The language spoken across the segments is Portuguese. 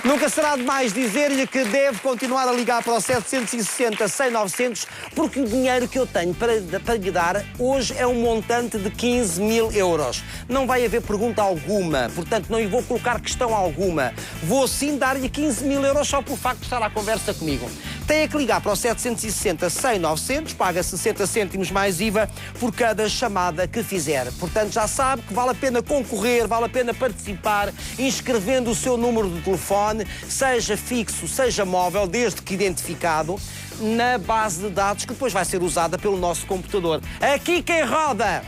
Nunca será demais dizer-lhe que deve continuar a ligar para o 760-100-900, porque o dinheiro que eu tenho para lhe dar hoje é um montante de 15 mil euros. Não vai haver pergunta alguma, portanto não lhe vou colocar questão alguma. Vou sim dar-lhe 15 mil euros só por facto de estar à conversa comigo. Tem que ligar para o 760-100-900, paga 60 cêntimos mais IVA por cada chamada que fizer. Portanto, já sabe que vale a pena concorrer, vale a pena participar, inscrevendo o seu número de telefone, seja fixo, seja móvel, desde que identificado, na base de dados que depois vai ser usada pelo nosso computador. Aqui quem roda!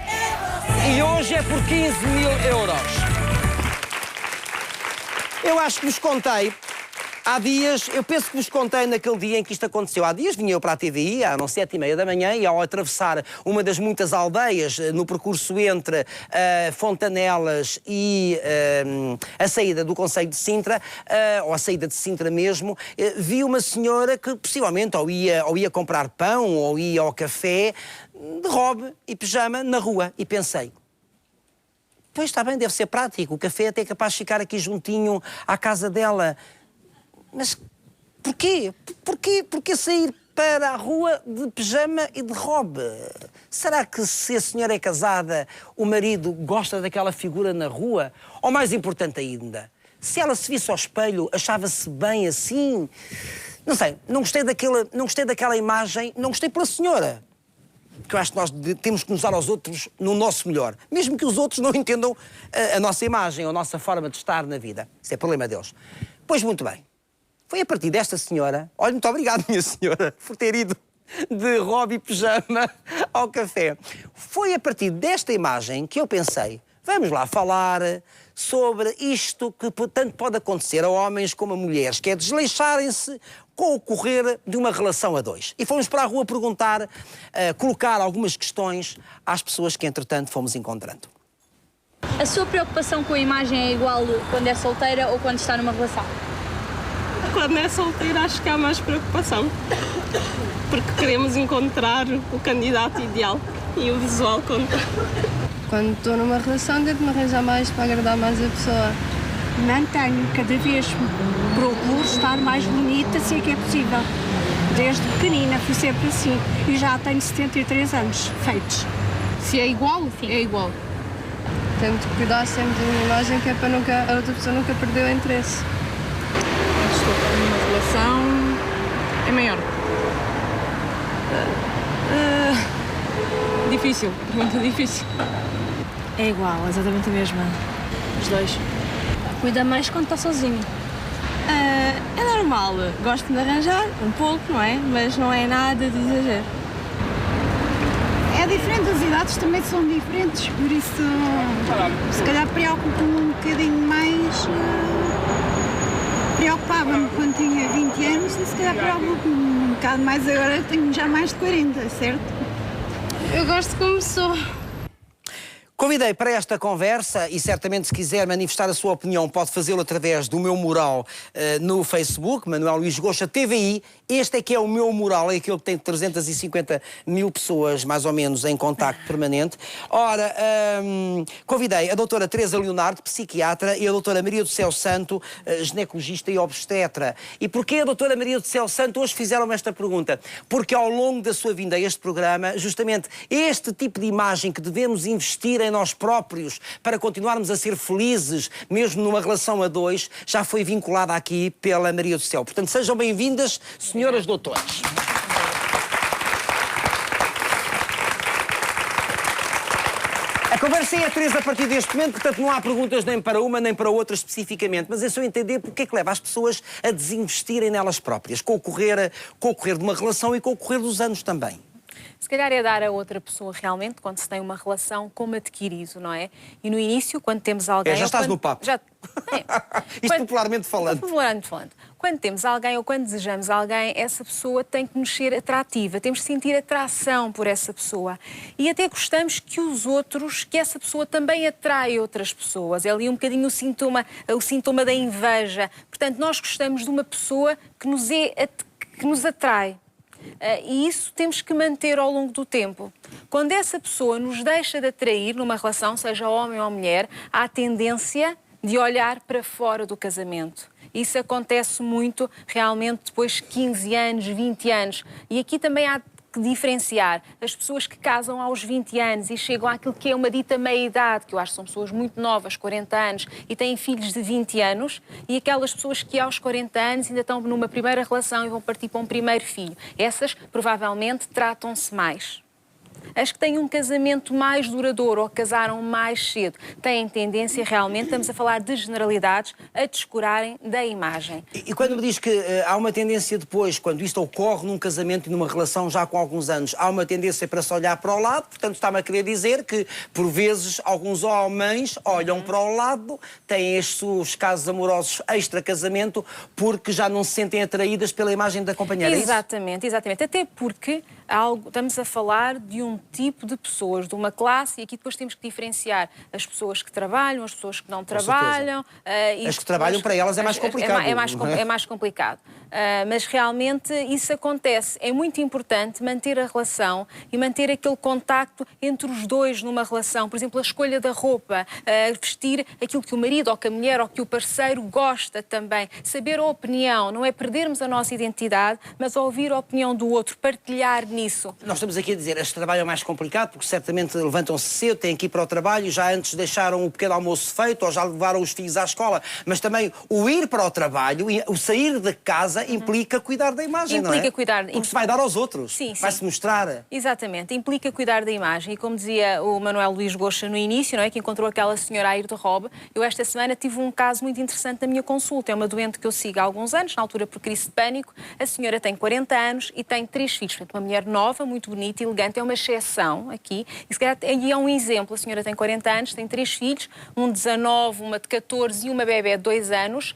E hoje é por 15 mil euros. Eu acho que vos contei. Há dias, eu penso que vos contei naquele dia em que isto aconteceu. Há dias vinha eu para a TVI, eram 7h30 da manhã, e ao atravessar uma das muitas aldeias no percurso entre Fontanelas e a saída do concelho de Sintra, ou a saída de Sintra mesmo, vi uma senhora que possivelmente ou ia comprar pão ou ia ao café, de robe e pijama na rua. E pensei, pois está bem, deve ser prático, o café até é capaz de ficar aqui juntinho à casa dela. Mas porquê? Porquê sair para a rua de pijama e de robe? Será que se a senhora é casada, o marido gosta daquela figura na rua? Ou mais importante ainda, se ela se visse ao espelho, achava-se bem assim? Não sei, não gostei daquela imagem, não gostei pela senhora. Que eu acho que nós temos que nos dar aos outros no nosso melhor. Mesmo que os outros não entendam a nossa imagem, a nossa forma de estar na vida. Isso é problema deles. Pois muito bem. Foi a partir desta senhora, olha, muito obrigado, minha senhora, por ter ido de robe e pijama ao café. Foi a partir desta imagem que eu pensei, vamos lá falar sobre isto que tanto pode acontecer a homens como a mulheres, que é desleixarem-se com o correr de uma relação a dois. E fomos para a rua perguntar, colocar algumas questões às pessoas que, entretanto, fomos encontrando. A sua preocupação com a imagem é igual quando é solteira ou quando está numa relação? Quando é solteira acho que há mais preocupação, porque queremos encontrar o candidato ideal e o visual conta. Quando estou numa relação tento-me arranjar mais para agradar mais a pessoa. Mantenho cada vez, procuro estar mais bonita se é que é possível. Desde pequenina fui sempre assim e já tenho 73 anos feitos. Se é igual, sim, é igual. Tento cuidar sempre da minha imagem, que é para a outra pessoa nunca perder o interesse. Estou numa relação é maior. Difícil, muito difícil. É igual, exatamente a mesma. Os dois. Cuida mais quando está sozinho. É normal, gosto de arranjar um pouco, não é? Mas não é nada de exagero. É diferente, as idades também são diferentes, por isso se calhar preocupo-me um bocadinho mais. Preocupava-me quando tinha 20 anos e se calhar preocupo-me um bocado mais agora que tenho já mais de 40, certo? Eu gosto como sou. Convidei para esta conversa e certamente se quiser manifestar a sua opinião pode fazê-lo através do meu mural no Facebook, Manuel Luís Goxa TVI. Este é que é o meu mural, é aquele que tem 350 mil pessoas mais ou menos em contacto permanente. Ora, convidei a doutora Teresa Leonardo, psiquiatra, e a doutora Maria do Céu Santo, ginecologista e obstetra. E porquê a doutora Maria do Céu Santo hoje fizeram-me esta pergunta? Porque ao longo da sua vinda a este programa, justamente este tipo de imagem que devemos investir em nós próprios para continuarmos a ser felizes, mesmo numa relação a dois, já foi vinculada aqui pela Maria do Céu. Portanto, sejam bem-vindas, senhoras doutoras. A conversa é a três a partir deste momento, portanto não há perguntas nem para uma nem para outra especificamente, mas é só entender porque é que leva as pessoas a desinvestirem nelas próprias, com o correr de uma relação e com o correr dos anos também. Se calhar é dar a outra pessoa realmente, quando se tem uma relação, como adquirido, não é? E no início, quando temos alguém... já estás no papo. Já... Isto popularmente falando. Popularmente falando. Quando temos alguém ou quando desejamos alguém, essa pessoa tem que nos ser atrativa. Temos que sentir atração por essa pessoa. E até gostamos que que essa pessoa também atrai outras pessoas. É ali um bocadinho o sintoma da inveja. Portanto, nós gostamos de uma pessoa que nos atrai. E isso temos que manter ao longo do tempo. Quando essa pessoa nos deixa de atrair numa relação, seja homem ou mulher, há a tendência de olhar para fora do casamento. Isso acontece muito realmente depois de 15 anos, 20 anos. E aqui também há que diferenciar as pessoas que casam aos 20 anos e chegam àquilo que é uma dita meia-idade, que eu acho que são pessoas muito novas, 40 anos, e têm filhos de 20 anos, e aquelas pessoas que aos 40 anos ainda estão numa primeira relação e vão partir para um primeiro filho. Essas provavelmente tratam-se mais. As que têm um casamento mais duradouro ou casaram mais cedo têm tendência realmente, estamos a falar de generalidades, a descurarem da imagem. E quando me diz que há uma tendência depois, quando isto ocorre num casamento e numa relação já com alguns anos, há uma tendência para se olhar para o lado, portanto está-me a querer dizer que, por vezes, alguns homens olham para o lado, têm estes casos amorosos extra-casamento, porque já não se sentem atraídas pela imagem da companheira. Exatamente, exatamente. Até porque estamos a falar de um tipo de pessoas, de uma classe, e aqui depois temos que diferenciar as pessoas que trabalham, as pessoas que não trabalham. As que trabalham, para elas é mais complicado. É mais complicado. Mas realmente isso acontece. É muito importante manter a relação e manter aquele contacto entre os dois numa relação. Por exemplo, a escolha da roupa, vestir aquilo que o marido ou que a mulher ou que o parceiro gosta também. Saber a opinião, não é perdermos a nossa identidade, mas ouvir a opinião do outro, partilhar nisso. Nós estamos aqui a dizer, este trabalho é mais complicado, porque certamente levantam-se cedo, têm que ir para o trabalho, já antes deixaram o pequeno almoço feito, ou já levaram os filhos à escola, mas também o ir para o trabalho, o sair de casa, implica cuidar da imagem, não é? Implica cuidar. Porque se vai dar aos outros, sim, vai-se mostrar. Exatamente, implica cuidar da imagem. E como dizia o Manuel Luís Goxa no início, não é, que encontrou aquela senhora a ir de robe, eu esta semana tive um caso muito interessante na minha consulta. É uma doente que eu sigo há alguns anos, na altura por crise de pânico. A senhora tem 40 anos e tem 3 filhos. Portanto, uma mulher nova, muito bonita, elegante, é uma exceção aqui. E é um exemplo. A senhora tem 40 anos, tem 3 filhos, um de 19, uma de 14 e uma bebé de 2 anos.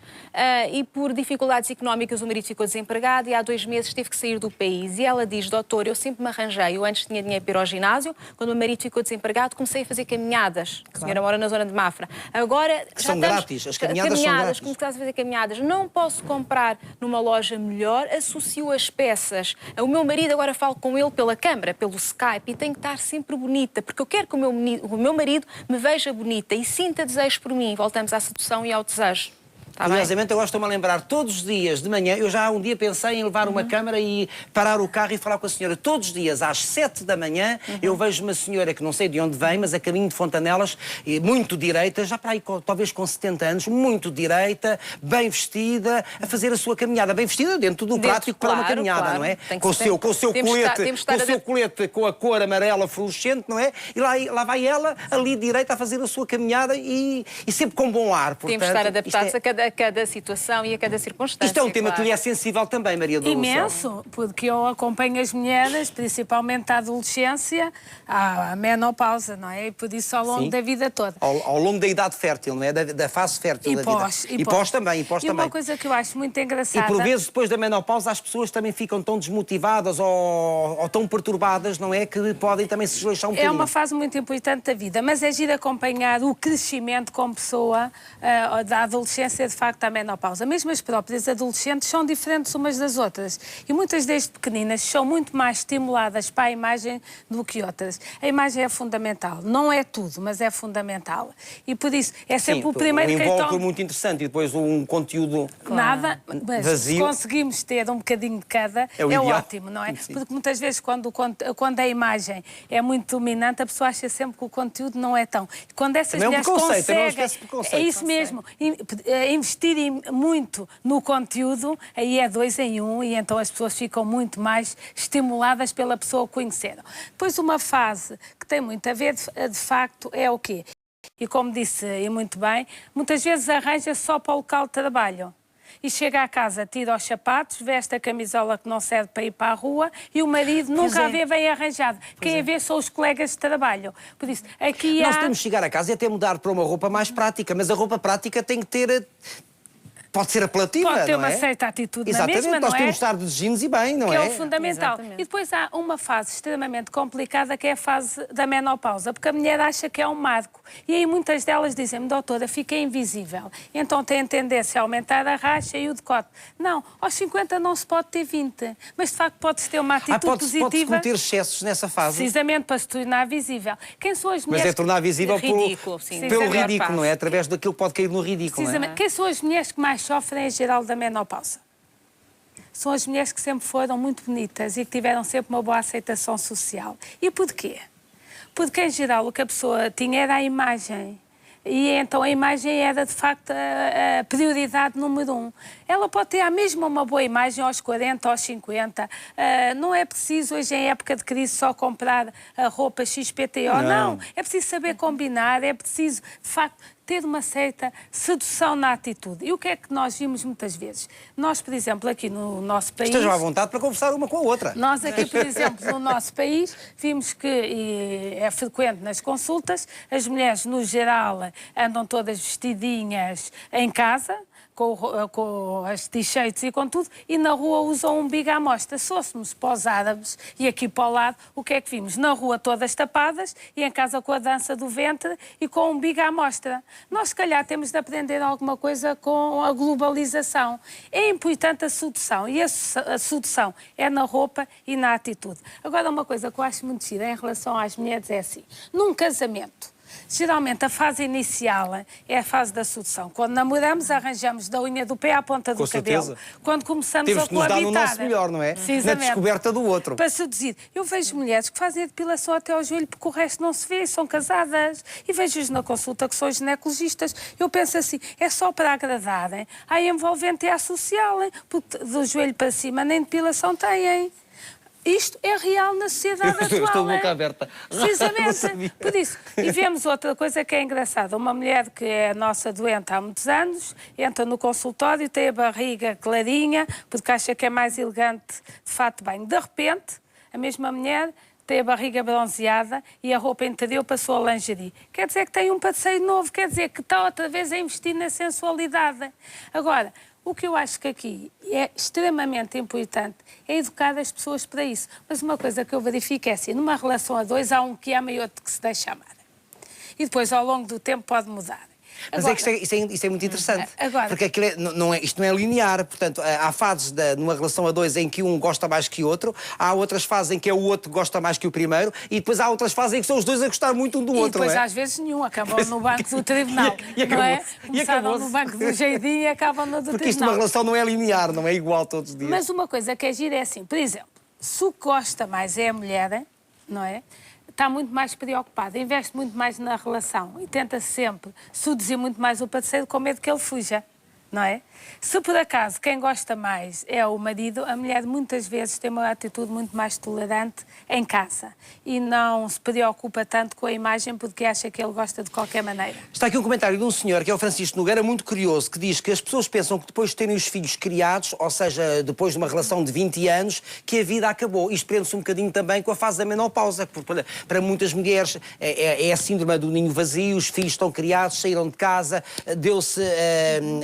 E por dificuldades económicas o marido ficou desempregado e há 2 meses teve que sair do país. E ela diz, doutor, eu sempre me arranjei. Eu antes tinha dinheiro para ir ao ginásio. Quando o marido ficou desempregado, comecei a fazer caminhadas. A senhora mora na zona de Mafra. Agora, que são grátis. As caminhadas são grátis. Comecei a fazer caminhadas. Não posso comprar numa loja melhor. Associo as peças. O meu marido, agora falo com ele pela câmara, pelo Skype, e tenho que estar sempre bonita, porque eu quero que o meu marido me veja bonita e sinta desejo por mim. Voltamos à sedução e ao desejo. Curiosamente, eu gosto de me lembrar todos os dias de manhã. Eu já um dia pensei em levar uma câmara e parar o carro e falar com a senhora. Todos os dias, às 7 da manhã, eu vejo uma senhora que não sei de onde vem, mas a caminho de Fontanelas, muito direita, já para aí talvez com 70 anos, muito direita, bem vestida, a fazer a sua caminhada. Bem vestida dentro do prático para uma caminhada, não é? Com o seu colete com a cor amarela fluorescente, não é? E lá vai ela, ali direita, a fazer a sua caminhada e sempre com bom ar. Portanto, temos de estar adaptados a cada situação e a cada circunstância. Isto é um tema que lhe é sensível também, Maria do Céu. Imenso, porque eu acompanho as mulheres, principalmente a adolescência, à menopausa, não é? E por isso ao longo da vida toda. Ao longo da idade fértil, não é? Da fase fértil da vida. E pós também. E uma coisa que eu acho muito engraçada... E por vezes, depois da menopausa, as pessoas também ficam tão desmotivadas ou tão perturbadas, não é? Que podem também se desleixar um bocadinho. É uma fase muito importante da vida, mas é giro acompanhar o crescimento como pessoa da adolescência, de facto, à menopausa. Mesmo as próprias adolescentes são diferentes umas das outras. E muitas desde pequeninas são muito mais estimuladas para a imagem do que outras. A imagem é fundamental. Não é tudo, mas é fundamental. E por isso, é sempre o primeiro que invólucro muito interessante e depois um conteúdo nada, mas vazio. Se conseguimos ter um bocadinho de cada, é ótimo, não é? Sim. Porque muitas vezes quando a imagem é muito dominante, a pessoa acha sempre que o conteúdo não é tão... Quando essas mulheres conseguem... É isso mesmo. Investirem muito no conteúdo, aí é 2 em 1 e então as pessoas ficam muito mais estimuladas pela pessoa que conheceram. Depois uma fase que tem muito a ver, de facto, é o quê? E como disse e muito bem, muitas vezes arranja só para o local de trabalho. E chega à casa, tira os sapatos, veste a camisola que não serve para ir para a rua e o marido nunca a vê bem arranjado. Quem a vê são os colegas de trabalho. Por isso, aqui Nós temos que chegar a casa e até mudar para uma roupa mais prática, mas a roupa prática tem que ter pode ser apelativa, pode ter não uma é? certa atitude Exatamente, na mesma, nós não temos é? de estar de jeans e bem, não que é? É o fundamental. Exatamente. E depois há uma fase extremamente complicada, que é a fase da menopausa, porque a mulher acha que é um marco. E aí muitas delas dizem-me, doutora, fiquei invisível. Então tem tendência a aumentar a racha e o decote. Não, aos 50 não se pode ter 20, mas de facto pode-se ter uma atitude pode-se positiva. cometer excessos nessa fase. Precisamente para se tornar visível. Quem são as mulheres... Mas é tornar visível ridículo, sim. pelo ridículo, não é? Através daquilo que pode cair no ridículo, não é? Quem são as mulheres que mais sofrem em geral da menopausa? São as mulheres que sempre foram muito bonitas e que tiveram sempre uma boa aceitação social. E porquê? Porque, em geral, o que a pessoa tinha era a imagem. E então a imagem era, de facto, a prioridade número 1. Ela pode ter a mesma uma boa imagem aos 40, aos 50. Não é preciso, hoje em época de crise, só comprar a roupa XPTO. Não. É preciso saber combinar, é preciso, de facto, ter uma certa sedução na atitude. E o que é que nós vimos muitas vezes? Nós, por exemplo, aqui no nosso país... Estejam à vontade para conversar uma com a outra. Nós aqui, por exemplo, no nosso país, vimos que, e é frequente nas consultas, as mulheres, no geral, andam todas vestidinhas em casa, com as t-shirts e com tudo, e na rua usam um umbigo à mostra. Se fôssemos para os árabes e aqui para o lado, o que é que vimos? Na rua todas tapadas e em casa com a dança do ventre e com o umbigo à mostra. Nós, se calhar, temos de aprender alguma coisa com a globalização. É importante a sedução, e a sedução é na roupa e na atitude. Agora, uma coisa que eu acho muito gira em relação às mulheres é assim, num casamento, geralmente a fase inicial é a fase da sedução. Quando namoramos, arranjamos da unha do pé à ponta do cabelo. Quando começamos temos a de nos coabitar... dar no nosso melhor, não é? Na descoberta do outro. Para seduzir. Eu vejo mulheres que fazem a depilação até ao joelho porque o resto não se vê, são casadas. E vejo-os na consulta que são ginecologistas. Eu penso assim, é só para agradarem. A envolvente é a social, hein? Porque do joelho para cima nem depilação têm. Isto é real na sociedade atual. Eu estou de boca aberta. Precisamente. Por isso. E vemos outra coisa que é engraçada. Uma mulher que é nossa doente há muitos anos, entra no consultório, tem a barriga clarinha, porque acha que é mais elegante de fato bem. De repente, a mesma mulher tem a barriga bronzeada e a roupa interior passou a lingerie. Quer dizer que tem um passeio novo, quer dizer que está outra vez a investir na sensualidade. Agora, o que eu acho que aqui é extremamente importante é educar as pessoas para isso. Mas uma coisa que eu verifico é assim, numa relação a dois há um que ama e outro que se deixa amar. E depois, ao longo do tempo, pode mudar. Mas agora, é que isso é muito interessante, porque aquilo isto não é linear, portanto, há fases numa relação a dois em que um gosta mais que o outro, há outras fases em que é o outro que gosta mais que o primeiro, e depois há outras fases em que são os dois a gostar muito um do outro, depois, não é? Às vezes nenhum, acabam no banco do tribunal, não é? Começaram no banco do Jeitinho e acabam no do porque tribunal. Isto uma relação não é linear, não é igual todos os dias. Mas uma coisa que é gira é assim, por exemplo, se o que gosta mais é a mulher, não é? Está muito mais preocupada, investe muito mais na relação e tenta sempre seduzir muito mais o parceiro com medo que ele fuja, não é? Se por acaso quem gosta mais é o marido, a mulher muitas vezes tem uma atitude muito mais tolerante em casa e não se preocupa tanto com a imagem porque acha que ele gosta de qualquer maneira. Está aqui um comentário de um senhor, que é o Francisco Nogueira, muito curioso, que diz que as pessoas pensam que depois de terem os filhos criados, ou seja, depois de uma relação de 20 anos, que a vida acabou. Isto prende-se um bocadinho também com a fase da menopausa, porque para muitas mulheres é a síndrome do ninho vazio, os filhos estão criados, saíram de casa, deu-se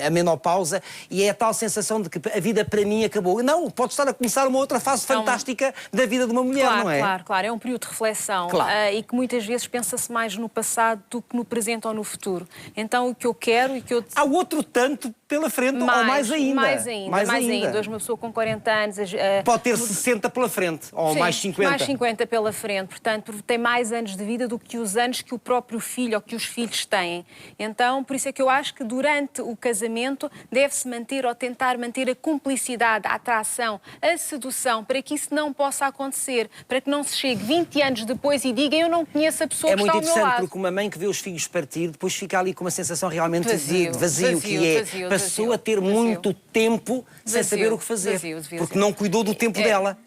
a menopausa, e é a tal sensação de que a vida para mim acabou. Não, pode estar a começar uma outra fase fantástica da vida de uma mulher, claro, não é? Claro. É um período de reflexão e que muitas vezes pensa-se mais no passado do que no presente ou no futuro. Então o que eu quero e que eu... Há outro tanto pela frente ou mais ainda? Mais ainda. Hoje uma pessoa com 40 anos... Pode ter 60 pela frente, ou sim, mais 50. Mais 50 pela frente. Portanto, tem mais anos de vida do que os anos que o próprio filho ou que os filhos têm. Então, por isso é que eu acho que durante o casamento deve-se manter ou tentar manter a cumplicidade, a atração, a sedução, para que isso não possa acontecer, para que não se chegue 20 anos depois e diga eu não conheço a pessoa que está ao meu lado. É muito interessante porque uma mãe que vê os filhos partir depois fica ali com uma sensação realmente de vazio, que é passou a ter muito tempo sem saber o que fazer, porque não cuidou do tempo dela,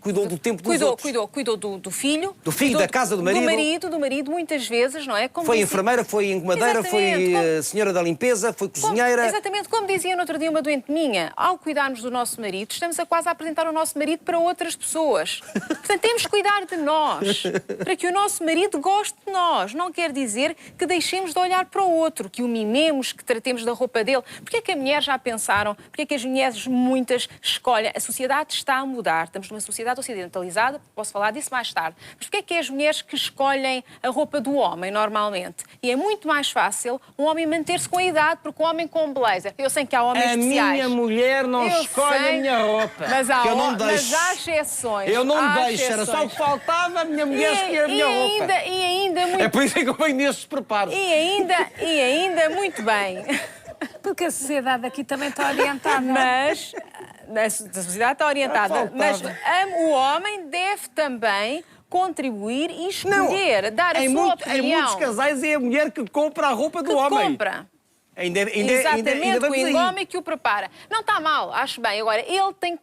cuidou do tempo dos outros. Cuidou do filho. Do filho, da casa, do marido. Do marido, muitas vezes, não é? Como foi enfermeira, foi engomadeira, foi senhora da limpeza, foi cozinheira. Exatamente, como dizia no outro dia uma doente minha, ao cuidarmos do nosso marido, estamos quase a apresentar o nosso marido para outras pessoas. Portanto, temos que cuidar de nós, para que o nosso marido goste de nós. Não quer dizer que deixemos de olhar para o outro, que o mimemos, que tratemos da roupa dele. Porque é que a mulher, já pensaram, porque é que as mulheres muitas escolhem? A sociedade está a mudar, estamos numa sociedade ocidentalizada, posso falar disso mais tarde, mas porque é que as mulheres que escolhem a roupa do homem normalmente? E é muito mais fácil um homem manter-se com a idade, porque o homem com blazer, eu sei que há homens especiais. A minha mulher não escolhe a minha roupa. Mas há exceções. Eu não deixo, era só o que faltava, a minha mulher escolher a minha roupa. E ainda muito... É por isso que eu venho nestes preparos. E ainda muito bem. Porque a sociedade aqui também está orientada. Mas a sociedade está orientada. Mas o homem deve também contribuir e escolher, dar a sua opinião. Em muitos casais é a mulher que compra a roupa do homem. Exatamente, o homem que o prepara. Não está mal, acho bem. Agora, ela tem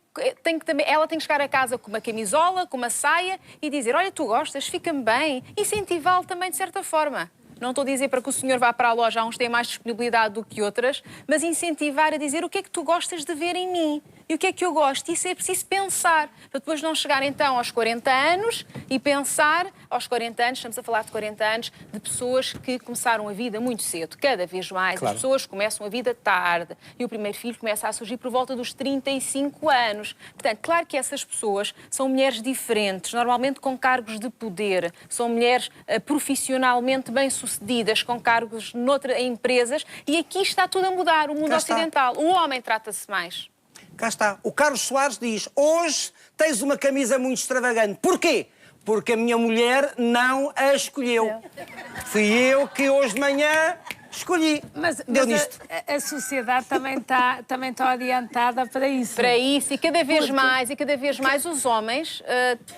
que chegar a casa com uma camisola, com uma saia e dizer, olha, tu gostas, fica-me bem. Incentivá-lo também de certa forma. Não estou a dizer para que o senhor vá para a loja, há uns têm mais disponibilidade do que outras, mas incentivar a dizer o que é que tu gostas de ver em mim e o que é que eu gosto. Isso é preciso pensar, para depois não chegar então aos 40 anos e pensar, aos 40 anos, estamos a falar de 40 anos, de pessoas que começaram a vida muito cedo, cada vez mais. Claro. As pessoas começam a vida tarde e o primeiro filho começa a surgir por volta dos 35 anos. Portanto, claro que essas pessoas são mulheres diferentes, normalmente com cargos de poder, são mulheres profissionalmente bem-sucedidas, com cargos em empresas, e aqui está tudo a mudar, o mundo ocidental. O homem trata-se mais. Cá está. O Carlos Soares diz, hoje tens uma camisa muito extravagante. Porquê? Porque a minha mulher não a escolheu. Fui eu que hoje de manhã escolhi. Mas a sociedade também está orientada para isso. Para isso, e cada vez mais os homens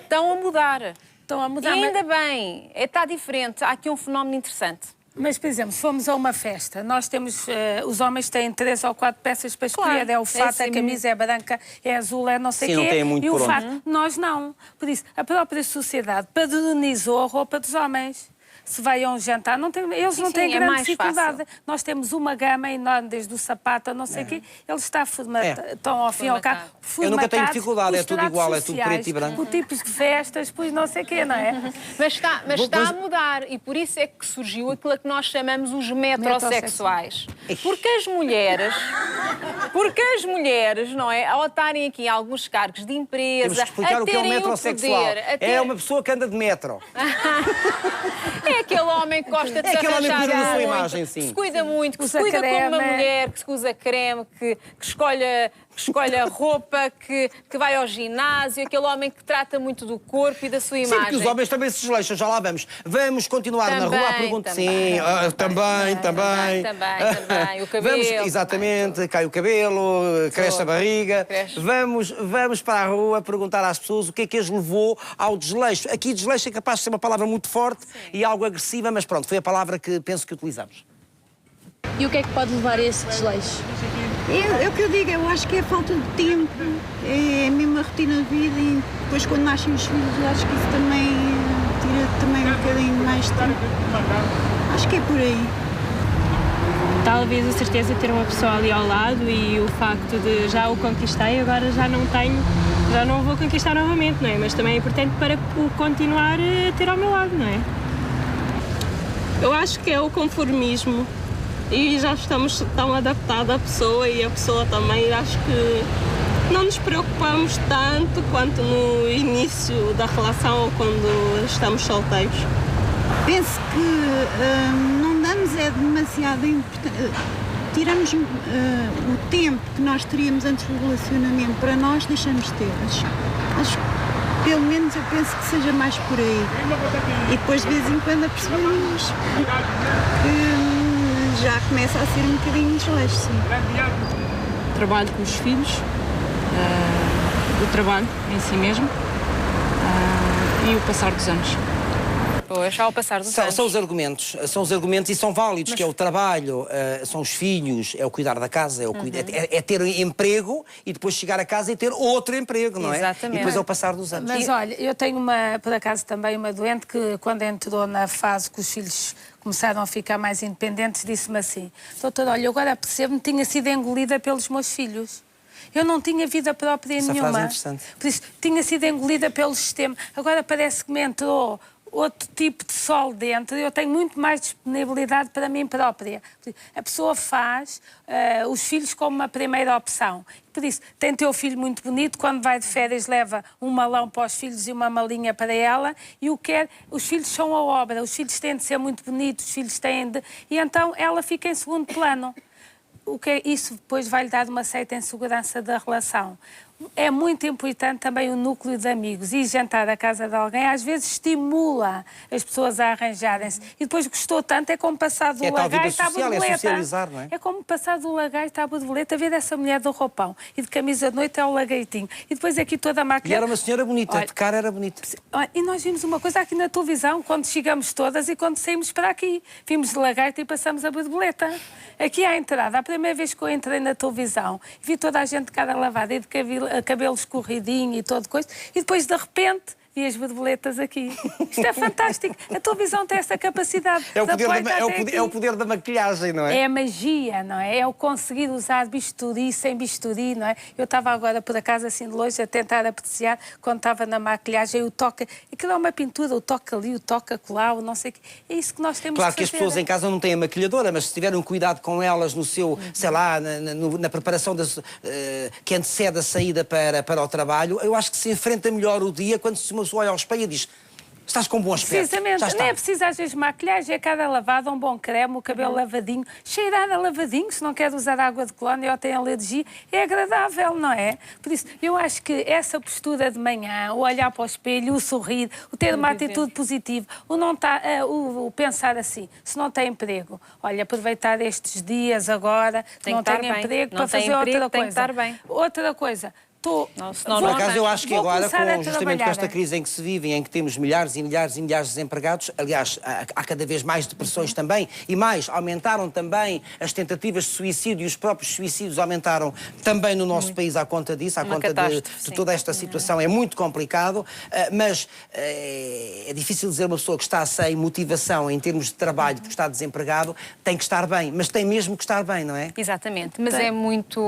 estão a mudar. Estão a mudar. E ainda bem, está diferente. Há aqui um fenómeno interessante. Mas, por exemplo, se formos a uma festa, nós temos, os homens têm 3 ou 4 peças para escolher. Claro, é o fato, a camisa é branca, é azul, é não sei o quê. Tem muito e o fato, nós não. Por isso, a própria sociedade padronizou a roupa dos homens. Se vai a um jantar, eles não têm grande dificuldade. Fácil. Nós temos uma gama enorme, desde o sapato a não sei o quê. Ele está estão ao fim e ao cabo formatado. Eu nunca tenho dificuldade, é tudo igual, é tudo preto e branco. Por tipos de festas, pois não sei o quê, não é? Mas está a mudar, e por isso é que surgiu aquilo que nós chamamos os metrosexuais. Porque as mulheres, não é, ao estarem aqui em alguns cargos de empresa, temos que explicar o que é um metrosexual. É uma pessoa que anda de metro. É aquele homem que gosta de se arranjar muito, que se cuida muito, que se cuida como uma mulher, que se usa creme, que escolhe a roupa, que vai ao ginásio, aquele homem que trata muito do corpo e da sua imagem. Sim, que os homens também se desleixam, já lá vamos. Vamos continuar na rua à pergunta. Sim, também. O cabelo. Exatamente, cai o cabelo, cresce a barriga. Vamos para a rua perguntar às pessoas o que é que as levou ao desleixo. Aqui desleixo é capaz de ser uma palavra muito forte e algo agressiva, mas pronto, foi a palavra que penso que utilizamos. E o que é que pode levar a esse desleixo? É o que eu digo, eu acho que é falta de tempo, é a mesma rotina de vida e depois quando nascem os filhos eu acho que isso também tira também um bocadinho mais de tempo. Acho que é por aí. Talvez a certeza de ter uma pessoa ali ao lado e o facto de já o conquistei, agora já não vou conquistar novamente, não é? Mas também é importante para o continuar a ter ao meu lado, não é? Eu acho que é o conformismo. E já estamos tão adaptados à pessoa e a pessoa também, acho que não nos preocupamos tanto quanto no início da relação ou quando estamos solteiros. Penso que não damos demasiada importância, tiramos o tempo que nós teríamos antes do relacionamento para nós, deixamos de ter. Acho que pelo menos eu penso que seja mais por aí. E depois de vez em quando apercebemos que já começa a ser um bocadinho desleixo, sim. Trabalho com os filhos, o trabalho em si mesmo e o passar dos anos. Pois, ao passar dos anos. São os argumentos e são válidos, que é o trabalho, são os filhos, é o cuidar da casa, é ter emprego e depois chegar a casa e ter outro emprego, não é? Exatamente. E depois é o passar dos anos. Mas olha, eu tenho por acaso também uma doente que quando entrou na fase que os filhos começaram a ficar mais independentes, disse-me assim: doutora, olha, agora percebo-me, tinha sido engolida pelos meus filhos. Eu não tinha vida própria nenhuma. Frase é interessante. Por isso, tinha sido engolida pelo sistema. Agora parece que me entrou outro tipo de sol dentro, eu tenho muito mais disponibilidade para mim própria. A pessoa faz os filhos como uma primeira opção. Por isso, tem teu filho muito bonito, quando vai de férias leva um malão para os filhos e uma malinha para ela, e os filhos são a obra, os filhos têm de ser muito bonitos, os filhos têm de... E então ela fica em segundo plano. Isso depois vai-lhe dar uma certa insegurança da relação. É muito importante também o núcleo de amigos, e jantar à casa de alguém às vezes estimula as pessoas a arranjarem-se. E depois gostou tanto, é como passar do lagarto à borboleta. É socializar, não é? É como passar do lagarto à borboleta, ver essa mulher do roupão e de camisa de noite é o lagartinho. E depois aqui toda a maquilhagem. E era uma senhora bonita, de cara era bonita. E nós vimos uma coisa aqui na televisão, quando chegamos todas e quando saímos para aqui. Vimos de lagarto e passamos a borboleta. Aqui à entrada, a primeira vez que eu entrei na televisão, vi toda a gente de cara lavada e de cabelo escorridinho e todo coisa, e depois de repente vi as borboletas aqui. Isto é fantástico. A televisão tem essa capacidade. É o poder da maquilhagem, não é? É a magia, não é? É o conseguir usar bisturi sem bisturi, não é? Eu estava agora, por acaso, assim de longe, a tentar apreciar, quando estava na maquilhagem, o toque... Aquilo é uma pintura, o toque ali, o toque acolá, o não sei o quê. É isso que nós temos claro que fazer. Claro que as pessoas em casa não têm a maquilhadora, mas se tiverem um cuidado com elas no seu, sei lá, na preparação que antecede a saída para o trabalho, eu acho que se enfrenta melhor o dia quando se uma pessoa olha ao espelho e diz: estás com bom aspecto. Precisamente, nem é preciso às vezes maquilhagem, é cada lavada, um bom creme, o cabelo lavadinho, cheirar a lavadinho, se não quer usar água de colónia ou tem alergia, é agradável, não é? Por isso, eu acho que essa postura de manhã, o olhar para o espelho, o sorrir, o ter uma atitude positiva, o pensar assim, se não tem emprego, olha, aproveitar estes dias agora, que não tem emprego, para fazer outra coisa. Outra coisa. Por acaso, eu acho que agora, justamente com esta crise em que se vive, em que temos milhares e milhares e milhares de desempregados, aliás, há cada vez mais depressões também, e mais, aumentaram também as tentativas de suicídio, e os próprios suicídios aumentaram também no nosso país à conta disso, à conta de toda esta situação. É muito complicado, mas é difícil dizer uma pessoa que está sem motivação em termos de trabalho porque está desempregado, tem que estar bem, mas tem mesmo que estar bem, não é? Exatamente, mas é muito...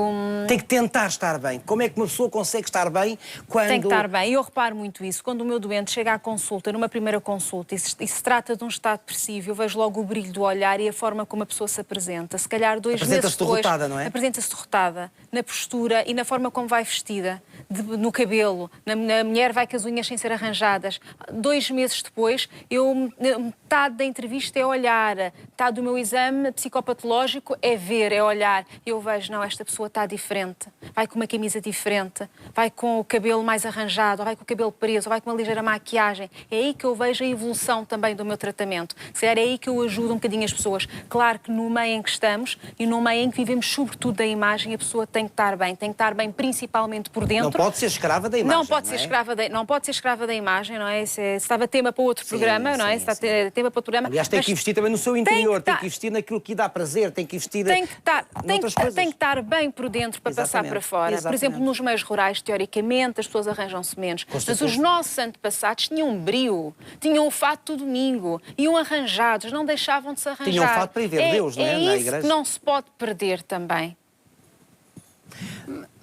Tem que tentar estar bem. Como é que uma pessoa consegue estar bem quando... Tem que estar bem. Eu reparo muito isso. Quando o meu doente chega à consulta, numa primeira consulta, e se trata de um estado depressivo, eu vejo logo o brilho do olhar e a forma como a pessoa se apresenta. Se calhar 2 meses depois... derrotada, não é? Apresenta-se derrotada, na postura e na forma como vai vestida, no cabelo. Na mulher vai com as unhas sem ser arranjadas. 2 meses depois, metade da entrevista é olhar, metade do meu exame psicopatológico é ver, é olhar. Eu vejo, não, esta pessoa está diferente. Vai com uma camisa diferente, vai com o cabelo mais arranjado, ou vai com o cabelo preso, ou vai com uma ligeira maquiagem. É aí que eu vejo a evolução também do meu tratamento. Se calhar é aí que eu ajudo um bocadinho as pessoas. Claro que no meio em que estamos e no meio em que vivemos, sobretudo da imagem, a pessoa tem que estar bem. Tem que estar bem principalmente por dentro. Não pode ser escrava da imagem. Não pode ser escrava da imagem, não é? Se estava tema para outro programa, não é? Se está tema para outro programa. Aliás, tem que investir também no seu interior, tem que investir naquilo que lhe dá prazer, tem que investir tem que estar bem por dentro para passar para fora. Por exemplo, nos meios rurais, teoricamente, as pessoas arranjam-se menos. Mas os nossos antepassados tinham um brio, tinham o fato do domingo, iam arranjados, não deixavam de se arranjar. Tinham o fato para ir ver Deus, não é? É isso que não se pode perder também.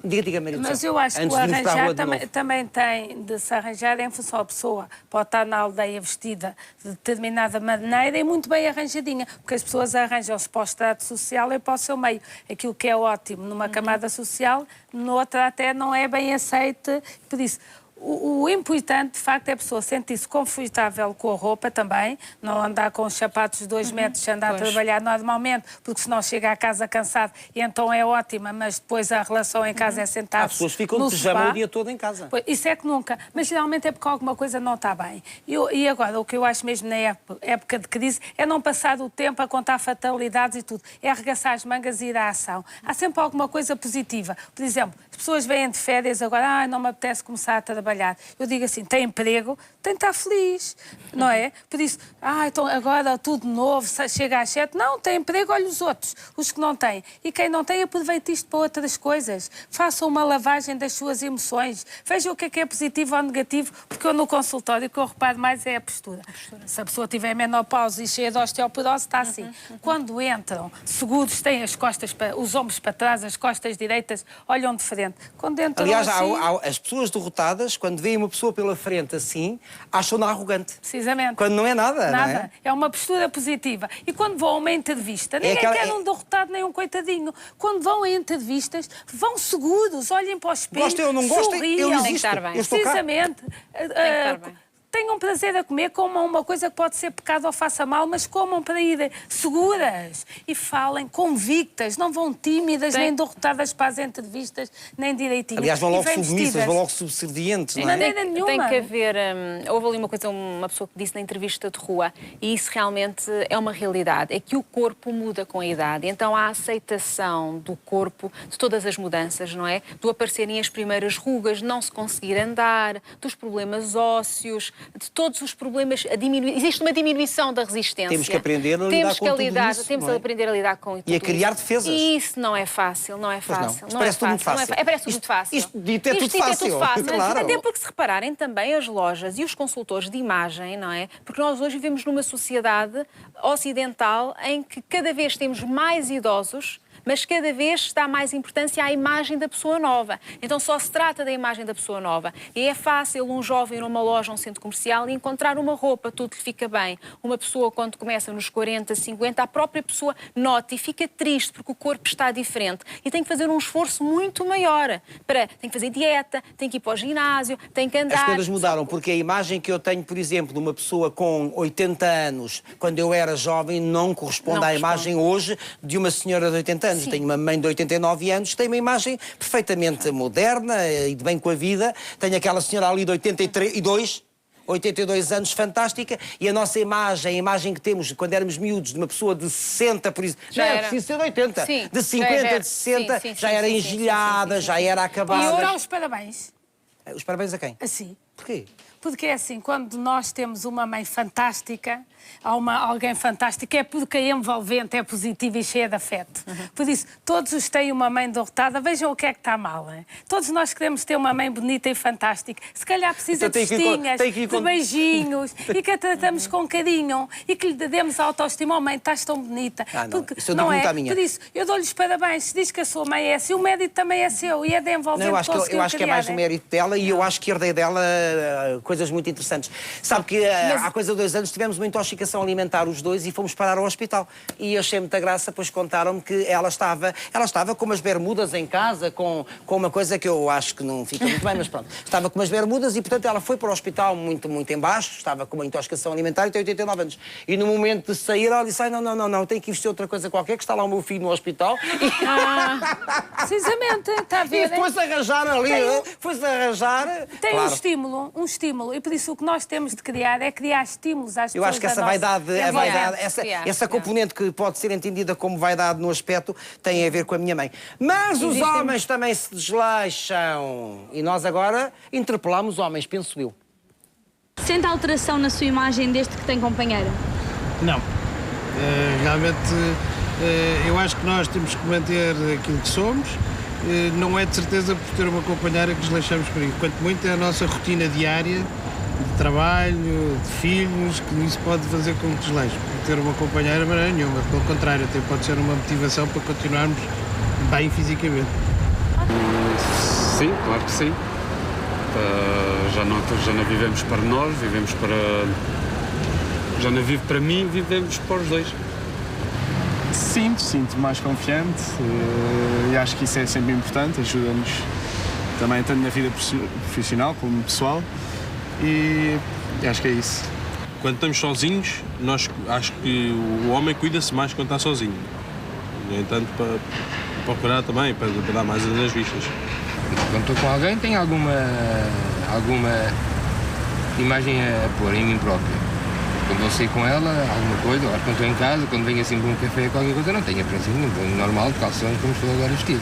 Diga, Maria. Mas eu acho que o arranjar também tem de se arranjar em função da pessoa. Pode estar na aldeia vestida de determinada maneira e muito bem arranjadinha, porque as pessoas arranjam-se para o estrato social e para o seu meio. Aquilo que é ótimo numa camada social, noutra até não é bem aceite. Por isso, o importante, de facto, é a pessoa sentir-se confortável com a roupa também, não andar com os sapatos de 2 metros, andar a trabalhar normalmente, porque senão chega à casa cansado e então é ótima, mas depois a relação em casa é sentar-se. As pessoas ficam de pijama o dia todo em casa. Pois, isso é que nunca, mas geralmente é porque alguma coisa não está bem. E agora, o que eu acho mesmo na época de crise é não passar o tempo a contar fatalidades e tudo, é arregaçar as mangas e ir à ação. Há sempre alguma coisa positiva. Por exemplo, as pessoas vêm de férias agora, não me apetece começar a trabalhar. Eu digo assim, tem emprego, tem de estar feliz, não é? Por isso, então agora tudo novo, chega às 7, não, tem emprego, olha os outros, os que não têm. E quem não tem, aproveite isto para outras coisas. Faça uma lavagem das suas emoções, veja o que é positivo ou negativo, porque eu no consultório o que eu reparo mais é a postura. Se a pessoa tiver menopausa e cheia de osteoporose, está assim. Quando entram, seguros, têm as costas, os ombros para trás, as costas direitas, olham de frente. Quando entram aliás, assim... as pessoas derrotadas quando veem uma pessoa pela frente assim, acham-na arrogante. Precisamente. Quando não é nada, nada. Não é? É uma postura positiva. E quando vão a uma entrevista, ninguém quer um derrotado nem um coitadinho. Quando vão a entrevistas, vão seguros, olhem para o espelho, gostem ou não gostem, sorriam. eu existo. Precisamente. Tenham prazer a comer, comam uma coisa que pode ser pecado ou faça mal, mas comam para ir seguras e falem convictas, não vão tímidas, nem derrotadas para as entrevistas, nem direitinhas. Aliás, vão logo submissas, vão logo subservientes, não é? De maneira nenhuma. Tem que haver... houve ali uma coisa, uma pessoa que disse na entrevista de rua, e isso realmente é uma realidade, é que o corpo muda com a idade. Então há a aceitação do corpo, de todas as mudanças, não é? Do aparecerem as primeiras rugas, de não se conseguir andar, dos problemas ósseos, de todos os problemas, existe uma diminuição da resistência. Temos que aprender a lidar com tudo isso. Temos a aprender a lidar com tudo e a criar defesas. E isso não é fácil, não é fácil. Não. Parece tudo muito fácil. Parece tudo muito fácil. Isto dito é tudo fácil. Claro. Até porque, se repararem também, as lojas e os consultores de imagem, não é? Porque nós hoje vivemos numa sociedade ocidental em que cada vez temos mais idosos, mas cada vez está mais importância à imagem da pessoa nova. Então só se trata da imagem da pessoa nova. E é fácil um jovem numa loja, um centro comercial, e encontrar uma roupa, tudo lhe fica bem. Uma pessoa, quando começa nos 40, 50, a própria pessoa nota e fica triste porque o corpo está diferente. E tem que fazer um esforço muito maior. Tem que fazer dieta, tem que ir para o ginásio, tem que andar... As coisas mudaram, porque a imagem que eu tenho, por exemplo, de uma pessoa com 80 anos, quando eu era jovem, não corresponde à imagem hoje de uma senhora de 80 anos. Sim. Tenho uma mãe de 89 anos que tem uma imagem perfeitamente moderna e de bem com a vida. Tenho aquela senhora ali de 82 anos, fantástica, e a nossa imagem, a imagem que temos quando éramos miúdos, de uma pessoa de 60, por isso, já era preciso ser de 80, sim, de 50, de 60, já era engelhada, já era acabada. E orar os parabéns. Os parabéns a quem? Assim. Porquê? Porque é assim, quando nós temos uma mãe fantástica, alguém fantástico, é porque a envolvente é positiva e cheia de afeto. Por isso, todos os têm uma mãe derrotada, vejam o que é que está mal. Hein? Todos nós queremos ter uma mãe bonita e fantástica. Se calhar precisa de festinhas, de beijinhos, e que a tratamos com carinho, e que lhe demos autoestima. Oh, mãe, estás tão bonita. Porque, isso não é? Por isso, eu dou-lhe os parabéns. Se diz que a sua mãe é assim, o mérito também é seu, e é da envolvente. Eu acho que é mais o mérito dela, e eu acho que herdei dela coisas muito interessantes. Sabe que há coisa de 2 anos tivemos uma intoxicação alimentar os dois e fomos parar ao hospital. E achei muita graça, pois contaram-me que ela estava com umas bermudas em casa, com uma coisa que eu acho que não fica muito bem, mas pronto. Estava com umas bermudas e, portanto, ela foi para o hospital muito, muito em baixo, estava com uma intoxicação alimentar e tem 89 anos. E no momento de sair, ela disse, não, tenho que investir outra coisa qualquer, que está lá o meu filho no hospital. Precisamente, está a ver? E foi-se arranjar ali, foi-se arranjar... Tem claro. um estímulo, e por isso o que nós temos de criar é criar estímulos às pessoas. Eu acho que essa vaidade, essa componente que pode ser entendida como vaidade no aspecto, tem a ver com a minha mãe. Mas os homens também se desleixam. E nós agora interpelamos homens, penso eu. Sente alteração na sua imagem desde que tem companheira? Não. Realmente, eu acho que nós temos que manter aquilo que somos. Não é de certeza por ter uma companheira que desleixamos por isso. Quanto muito é a nossa rotina diária de trabalho, de filhos, que isso pode fazer com que desleixe. Ter uma companheira, mas não é nenhuma. Pelo contrário, até pode ser uma motivação para continuarmos bem fisicamente. Sim, claro que sim. Já não vivemos para nós, vivemos para... Já não vivo para mim, vivemos para os dois. Sinto mais confiante e acho que isso é sempre importante, ajuda-nos também tanto na vida profissional como pessoal e acho que é isso. Quando estamos sozinhos, acho que o homem cuida-se mais quando está sozinho. No entanto, para procurar também, para dar mais nas vistas. Quando estou com alguém, tenho alguma imagem a pôr em mim próprio. Quando vou sair com ela, alguma coisa, ou quando estou em casa, quando venho assim para um café, qualquer coisa, não tenho a princípio nenhum, vou normal, de calções, como estou agora vestido.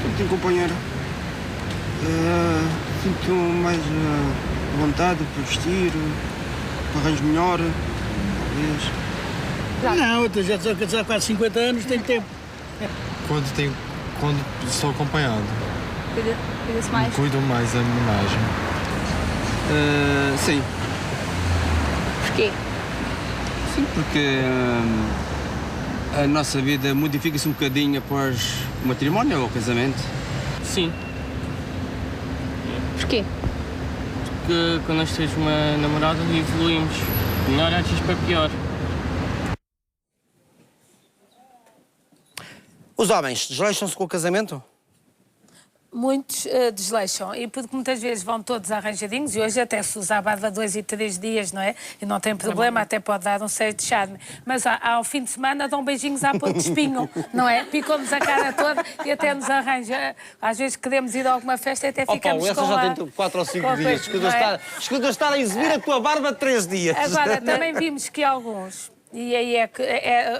Quando tenho companheira, sinto mais vontade para vestir, arranjo melhor, talvez. Não, eu já estou casado há quase 50 anos, tenho tempo. Quando estou acompanhado. Cuida-se mais? Cuido mais da minha imagem. Sim. Porquê? Sim, porque a nossa vida modifica-se um bocadinho após o matrimónio ou o casamento. Sim. Porquê? que quando nós temos uma namorada evoluímos. Melhor às vezes para pior. Os homens desleixam-se com o casamento? Muitos desleixam, e porque muitas vezes vão todos arranjadinhos, e hoje até se usa a barba 2 e 3 dias, não é? E não tem problema, até pode dar um certo charme. Mas ao fim de semana dão beijinhos à ponta de espinho, não é? Picam-nos a cara toda e até nos arranja. Às vezes queremos ir a alguma festa e até ficamos com já tem 4 ou 5 dias. Escuta estar a exibir a tua barba 3 dias. Agora, também vimos que alguns, e aí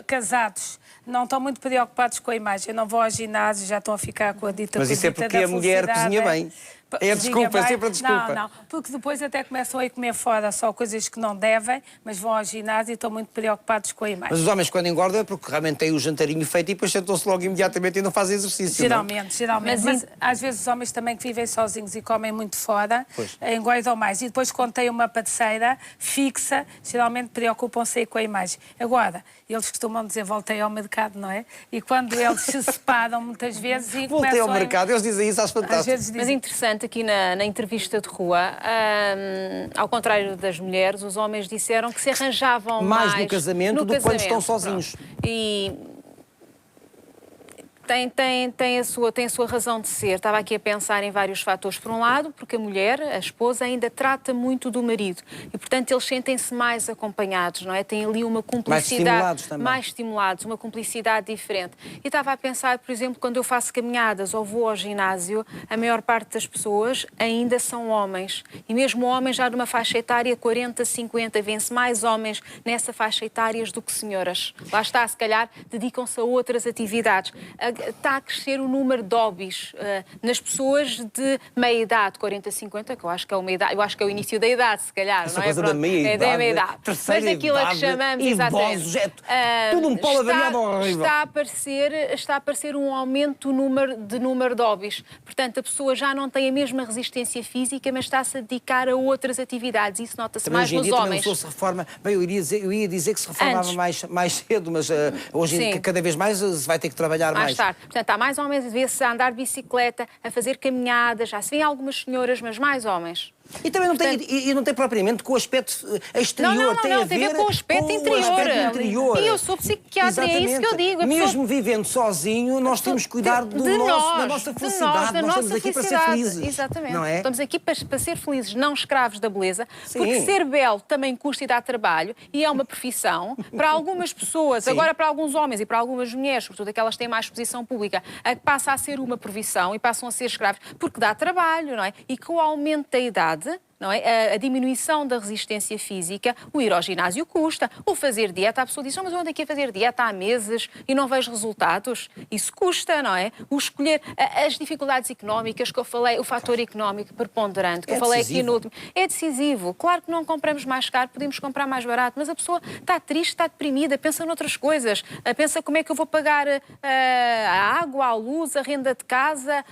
casados, não estão muito preocupados com a imagem, não vão ao ginásio, já estão a ficar com a dita. Mas isso é porque a mulher cozinha bem. É desculpa, é sempre a desculpa. Não, porque depois até começam a ir comer fora só coisas que não devem, mas vão ao ginásio e estão muito preocupados com a imagem. Mas os homens quando engordam é porque realmente têm o jantarinho feito e depois sentam-se logo imediatamente e não fazem exercício. Geralmente. Mas às vezes os homens também que vivem sozinhos e comem muito fora, engordam mais. E depois quando têm uma parceira fixa, geralmente preocupam-se aí com a imagem. Agora, eles costumam dizer voltei ao mercado, não é? E quando eles se separam muitas vezes e voltei ao mercado, eles dizem isso às fantásticas. Mas interessante, aqui na entrevista de rua, ao contrário das mulheres, os homens disseram que se arranjavam mais no casamento do que quando estão sozinhos. E tem a sua razão de ser. Estava aqui a pensar em vários fatores. Por um lado, porque a mulher, a esposa, ainda trata muito do marido e, portanto, eles sentem-se mais acompanhados, não é? Tem ali uma cumplicidade... Mais estimulados, uma cumplicidade diferente. E estava a pensar, por exemplo, quando eu faço caminhadas ou vou ao ginásio, a maior parte das pessoas ainda são homens. E mesmo homens já numa faixa etária 40, 50, vê-se mais homens nessa faixa etária do que senhoras. Lá está, se calhar, dedicam-se a outras atividades. Está a crescer o número de hobbies nas pessoas de meia idade, 40, 50, que eu acho que é uma idade, eu acho que é o início da idade, se calhar, essa não é? Coisa da meia idade, meia idade. Mas aquilo a que chamamos, exatamente. Tudo um polo variado horrível. Está a aparecer um aumento do número de hobbies. Portanto, a pessoa já não tem a mesma resistência física, mas está-se a dedicar a outras atividades. Isso nota-se mais nos homens. Se reforma, bem, eu ia dizer que se reformava mais cedo, mas hoje cada vez mais se vai ter que trabalhar mais. Portanto, há mais homens, vê-se a andar de bicicleta, a fazer caminhadas, já se vê algumas senhoras, mas mais homens. E também não tem propriamente com o aspecto exterior. Não, tem a ver com o aspecto interior. E eu sou psiquiatra, é isso que eu digo. Mesmo vivendo sozinho, nós temos que cuidar da nossa felicidade. Nós estamos aqui para ser felizes. Exatamente. Não é? Estamos aqui para ser felizes, não escravos da beleza, porque ser belo também custa e dá trabalho, e é uma profissão. Para algumas pessoas, agora para alguns homens e para algumas mulheres, sobretudo aquelas que têm mais exposição pública, passa a ser uma profissão e passam a ser escravos, porque dá trabalho, não é? E com o aumento da idade, não é? A diminuição da resistência física, o ir ao ginásio custa, o fazer dieta, a pessoa diz, mas eu ando aqui a fazer dieta há meses e não vejo resultados. Isso custa, não é? O escolher as dificuldades económicas que eu falei, o fator económico preponderante que eu falei aqui no último, é decisivo. Claro que não compramos mais caro, podemos comprar mais barato, mas a pessoa está triste, está deprimida, pensa noutras coisas, pensa como é que eu vou pagar a água, a luz, a renda de casa,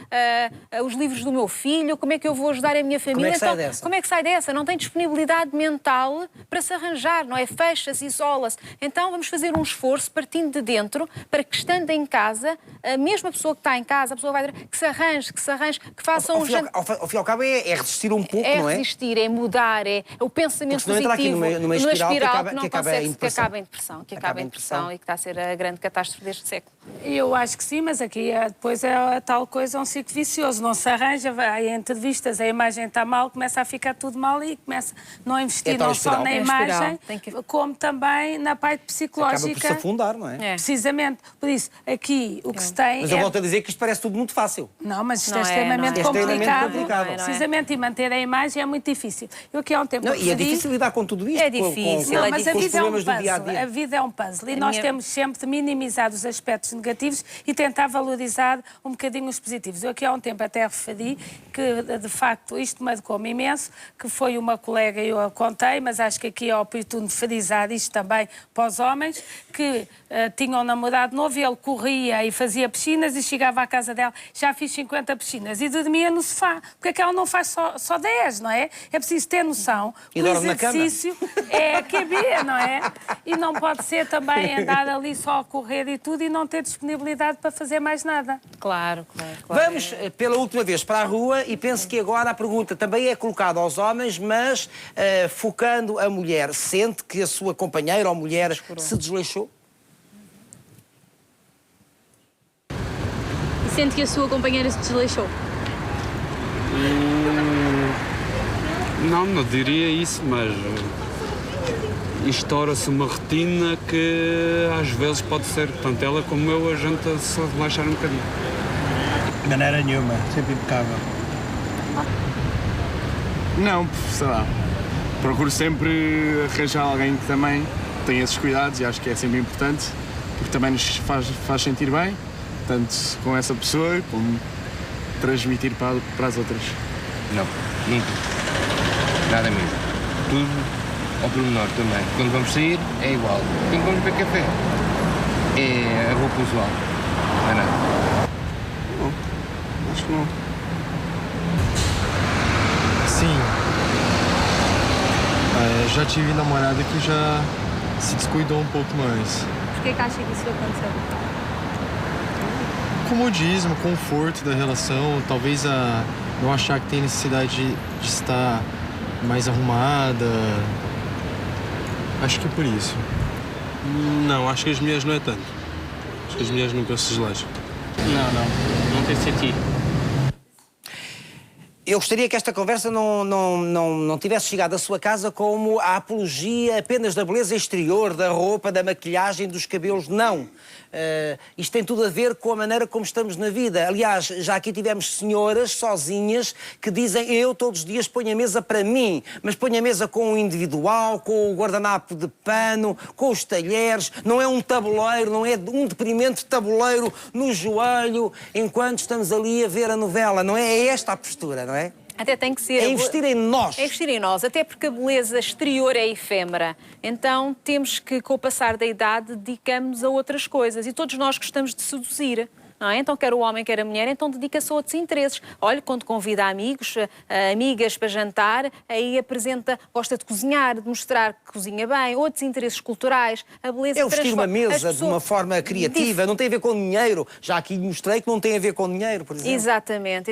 os livros do meu filho, como é que eu vou ajudar a minha família. Como é que sai dessa? Não tem disponibilidade mental para se arranjar, não é? Fecha-se, isola-se. Então vamos fazer um esforço partindo de dentro para que, estando em casa, a mesma pessoa que está em casa, a pessoa vai dizer que se arranje, que faça um jantar. Ao fim e ao cabo é resistir um pouco, não é? É resistir, é mudar, é o pensamento positivo. Aqui numa espiral que acaba em depressão. Que acaba em depressão e que está a ser a grande catástrofe deste século. Eu acho que sim, mas aqui depois é a tal coisa, um ciclo vicioso. Não se arranja, vai em entrevistas, a imagem está mal, começa a ficar tudo mal e começa a não investir não só na imagem, como também na parte psicológica. Acaba por se afundar, não é? Precisamente. Por isso, aqui o que se tem... Mas eu volto a dizer que isto parece tudo muito fácil. Não, mas isto é extremamente complicado. Precisamente, e manter a imagem é muito difícil. Eu aqui há um tempo e é difícil lidar com tudo isto. É difícil. Mas a vida é um puzzle. A vida é um puzzle. E nós temos sempre de minimizar os aspectos negativos e tentar valorizar um bocadinho os positivos. Eu aqui há um tempo até referi que, de facto, isto marcou-me imenso, que foi uma colega, eu a contei, mas acho que aqui é oportuno frisar isto também para os homens, que tinham um namorado novo e ele corria e fazia piscinas e chegava à casa dela, já fiz 50 piscinas e dormia no sofá, porque aquela não faz só 10, não é? É preciso ter noção que o exercício é caber, não é? E não pode ser também andar ali só a correr e tudo e não ter disponibilidade para fazer mais nada. Claro. Vamos pela última vez para a rua e penso que agora a pergunta também é colocada aos homens, mas focando a mulher. Sente que a sua companheira ou mulher se desleixou? E sente que a sua companheira se desleixou? Não diria isso, mas estoura-se uma rotina que às vezes pode ser, tanto ela como eu, a gente se relaxar um bocadinho. De maneira nenhuma, sempre impecável. Não, sei lá. Procuro sempre arranjar alguém que também tem esses cuidados e acho que é sempre importante, porque também nos faz sentir bem, tanto com essa pessoa como transmitir para as outras. Não, nunca. Nada mesmo. Tudo ao pormenor também. Quando vamos sair, é igual. Quando vamos beber café, é a roupa usual. Não é nada. Não, acho que não. Sim. Já tive namorada que já se descuidou um pouco mais. Por que acha que isso aconteceu? Comodismo, conforto da relação, talvez não achar que tem necessidade de estar mais arrumada. Acho que é por isso. Não, acho que as mulheres não é tanto. Acho que as mulheres nunca se desleixam. Não tem sentido. Eu gostaria que esta conversa não tivesse chegado à sua casa como a apologia apenas da beleza exterior, da roupa, da maquilhagem, dos cabelos. Não. Isto tem tudo a ver com a maneira como estamos na vida. Aliás, já aqui tivemos senhoras sozinhas que dizem: eu todos os dias ponho a mesa para mim, mas ponho a mesa com o individual, com o guardanapo de pano, com os talheres. Não é um tabuleiro, não é um deprimente tabuleiro no joelho enquanto estamos ali a ver a novela. Não é esta a postura, não é? Até tem que ser... É investir em nós. É investir em nós, até porque a beleza exterior é efêmera. Então temos que, com o passar da idade, dedicamos a outras coisas. E todos nós gostamos de seduzir. Não é? Então, quer o homem, quer a mulher, então dedica-se a outros interesses. Olha, quando convida amigos, amigas para jantar, aí apresenta, gosta de cozinhar, de mostrar que cozinha bem, outros interesses culturais, a beleza... É vestir uma mesa de uma forma criativa, não tem a ver com dinheiro. Já aqui mostrei que não tem a ver com dinheiro, por exemplo. Exatamente.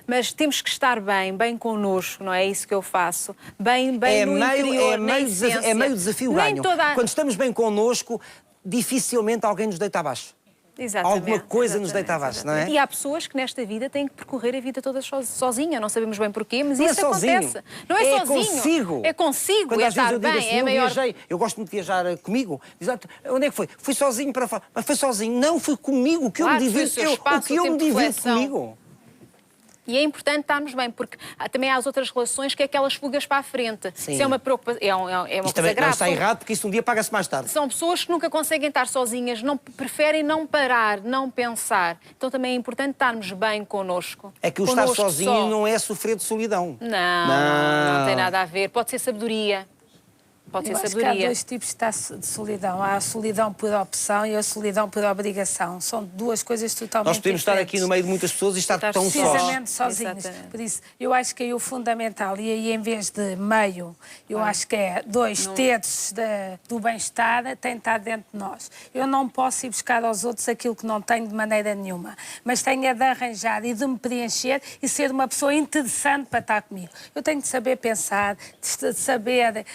Mas temos que estar bem connosco, não é? É isso que eu faço. Bem no interior, na essência. É meio desafio-ganho. Quando estamos bem connosco, dificilmente alguém nos deita abaixo. Exatamente, alguma coisa nos deita abaixo, não é? E há pessoas que nesta vida têm que percorrer a vida toda sozinha. Não sabemos bem porquê, mas não isso acontece. Não é sozinho. Consigo. É consigo. Quando é às vezes estar eu digo bem. assim, é maior... viajei, eu gosto muito de viajar comigo. Exato. Onde é que foi? Fui sozinho para fora. Mas foi sozinho. Não, fui comigo. O que claro, eu me divirto comigo. E é importante estarmos bem, porque também há as outras relações que é aquelas fugas para a frente. Sim. Isso é uma preocupação, é uma coisa também grave. Não está errado, porque isso um dia paga-se mais tarde. São pessoas que nunca conseguem estar sozinhas, preferem não parar, não pensar. Então também é importante estarmos bem connosco. É que o estar sozinho não é sofrer de solidão. Não tem nada a ver. Pode ser sabedoria. Pode ser sabedoria. Há dois tipos de solidão. Há a solidão por opção e a solidão por obrigação. São duas coisas totalmente Nós podemos diferentes. estar aqui no meio de muitas pessoas e estar tão sós. Precisamente sozinhos. Por isso, eu acho que aí o fundamental, e aí em vez de meio, eu acho que é 2/3 do bem-estar tem de estar dentro de nós. Eu não posso ir buscar aos outros aquilo que não tenho de maneira nenhuma, mas tenho é de arranjar e de me preencher e ser uma pessoa interessante para estar comigo. Eu tenho de saber pensar, de saber...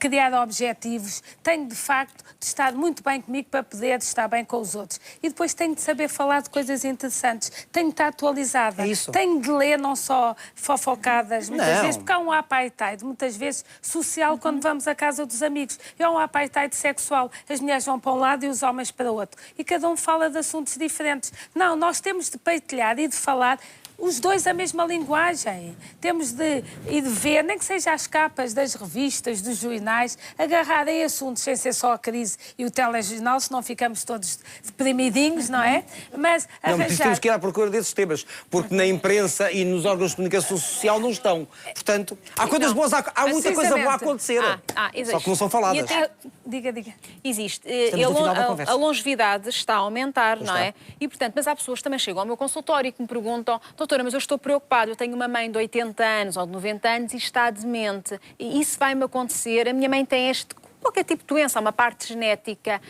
criar objetivos, tenho de facto de estar muito bem comigo para poder estar bem com os outros. E depois tenho de saber falar de coisas interessantes, tenho de estar atualizada, tenho de ler não só fofocadas, muitas vezes, porque há um apartheid, muitas vezes social, quando vamos à casa dos amigos. É um apartheid sexual, as mulheres vão para um lado e os homens para o outro. E cada um fala de assuntos diferentes. Não, nós temos de partilhar e de falar os dois a mesma linguagem. Temos de ir de ver, nem que seja as capas das revistas, dos jornais, agarrarem assuntos sem ser só a crise e o telejornal, senão ficamos todos deprimidinhos, não é? Mas temos que ir à procura desses temas, porque na imprensa e nos órgãos de comunicação social não estão. Portanto, há coisas boas, há muita coisa boa a acontecer. Só que não são faladas. Diga. Existe. A longevidade está a aumentar, não é? E, portanto, mas há pessoas que também chegam ao meu consultório e que me perguntam: doutora, mas eu estou preocupado, eu tenho uma mãe de 80 anos ou de 90 anos e está demente. E isso vai-me acontecer. A minha mãe tem qualquer tipo de doença, uma parte genética.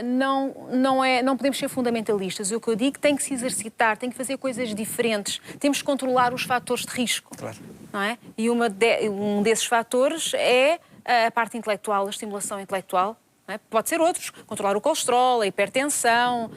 Não podemos ser fundamentalistas. O que eu digo, tem que se exercitar, tem que fazer coisas diferentes. Temos que controlar os fatores de risco. Claro. não é? E um desses fatores é a parte intelectual, a estimulação intelectual. Não é? Pode ser outros, controlar o colesterol, a hipertensão,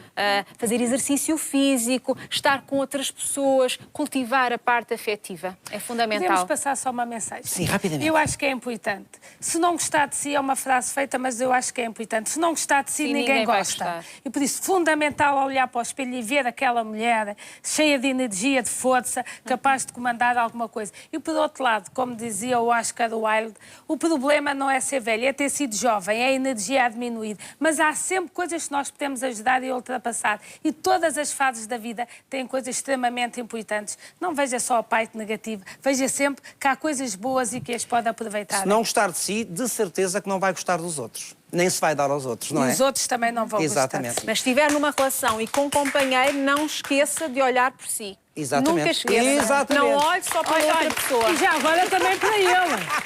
fazer exercício físico, estar com outras pessoas, cultivar a parte afetiva. É fundamental. Podemos passar só uma mensagem? Sim, rapidamente. Eu acho que é importante. Se não gostar de si, é uma frase feita, mas eu acho que é importante. Se não gostar de si, ninguém gosta. E por isso, fundamental olhar para o espelho e ver aquela mulher cheia de energia, de força, capaz de comandar alguma coisa. E por outro lado, como dizia o Oscar Wilde, o problema não é ser velho, é ter sido jovem, é a energia diminuído, mas há sempre coisas que nós podemos ajudar e ultrapassar, e todas as fases da vida têm coisas extremamente importantes. Não veja só a parte negativa, veja sempre que há coisas boas e que as pode aproveitar. Se não gostar de si, de certeza que não vai gostar dos outros. Nem se vai dar aos outros, não é? E os outros também não vão gostar. Mas se estiver numa relação e com um companheiro, não esqueça de olhar por si. Exatamente. Nunca esqueça. Exatamente. Não olhe só para outra pessoa. E já agora também para ele.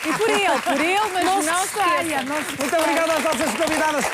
E por ele, mas não se saia. Muito obrigado às nossas convidadas.